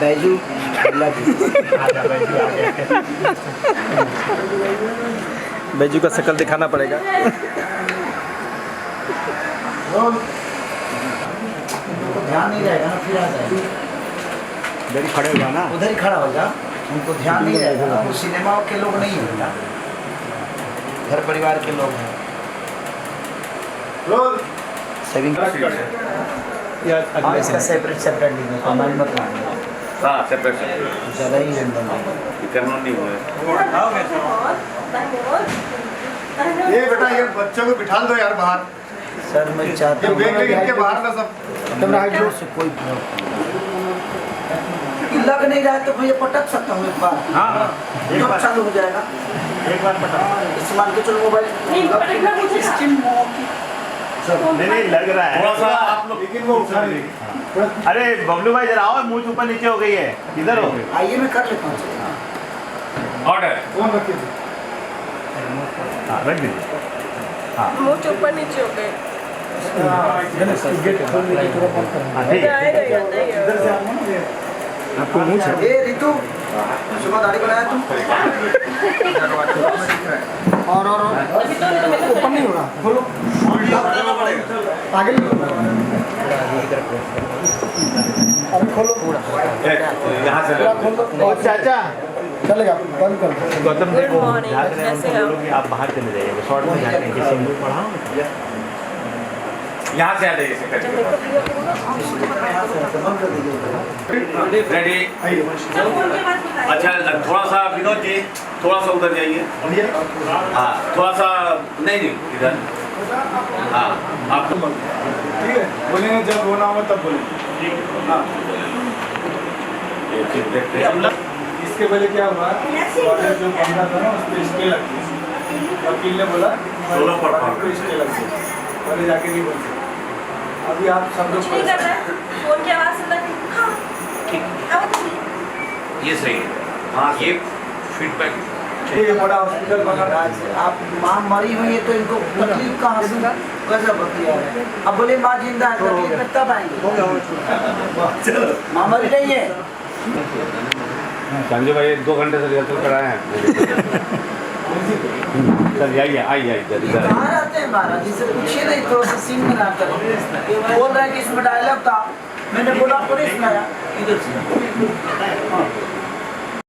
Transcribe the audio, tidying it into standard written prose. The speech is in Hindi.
बैजू बैजू का शक्ल दिखाना पड़ेगा। ध्यान नहीं रहेगा ना, फिर आ जाएगा। उधर ही खड़े होगा ना, उधर ही खड़ा हो जा, उनको ध्यान नहीं रहेगा ना। वो सिनेमा के लोग नहीं है ना, घर परिवार के लोग हैं। सेविंग इसका सेपरेट सेपरेट नहीं है, माइंड मत लाना। हाँ सेपरेट ज़्यादा ही रेंडम है। करना नहीं हुआ। ये बेटा ये बच्चों को बिठा दो यार बाहर। सर मैं चाहता हूँ इनके बाहर ना सब से कोई लग नहीं रहा है तो भैया पटक सकता हूँ एक बार। हाँ तो चालू हो जाएगा। एक बार पटा इस्तेमाल के चलो मोबाइल नहीं लग रहा है थोड़ा सा आप लोग, लेकिन वो उठा नहीं। अरे बबलू भाई जरा आओ, मुंह ऊपर नीचे हो गई है, इधर हो। आइए मैं कर लेता हूँ। ऑर्डर फोन रखिए। हाँ रख दीजिए। मुँह ऊपर नीचे हो गए। गेट खोलने की तरफ बात करना। हाँ ठीक है। इधर से आना ना ये। आपको मुँह छा ए रितु सुबह दाढ़ी बनाया तुम? और ओपन नहीं हो रहा, खोलो आगे अरे खोलो यहाँ से खोलो। चाचा चलेगा, बंद कर दो। गौतम Good देखो morning, झाग रहे हैं, कैसे उनको हो? बोलो कि आप बाहर चले जाइए, शॉर्ट में जाके किसी को पढ़ाओ। यहाँ से आ जाइए रेडी। अच्छा थोड़ा सा विनोद जी, थोड़ा सा उधर जाइए। हाँ थोड़ा सा नहीं इधर। हाँ आप ठीक है, बोलेंगे जब होना होगा तब बोलेंगे। हाँ देखते हैं। इसके पहले क्या हुआ, कॉलेज जो बंदा था ना उस पर स्टे लगती है। वकील ने बोला दोनों पर को स्टे लगती है, पहले जाके नहीं बोल सकते। अभी आप सब लोग नहीं कर रहा है, फोन की आवाज़ से लगी। हाँ, ये सही है। हाँ ये फीडबैक ठीक है, बड़ा हॉस्पिटल बना रहा है। आप माँ मरी हुई है तो इनको तकलीफ कहाँ से गजब होती है। अब बोले माँ जिंदा है, तकलीफ में तब आएंगे। माँ मरी नहीं है। संजय भाई 2 घंटे से रिहर्सल कराए हैं। सर आइए आइए इधर इधर। कहाँ रहते हैं महाराज, जिससे पूछिए नहीं तो सीन बनाते हैं। बोल रहे हैं कि इसमें डायलॉग था, मैंने बोला आपको नहीं सुनाया। इधर से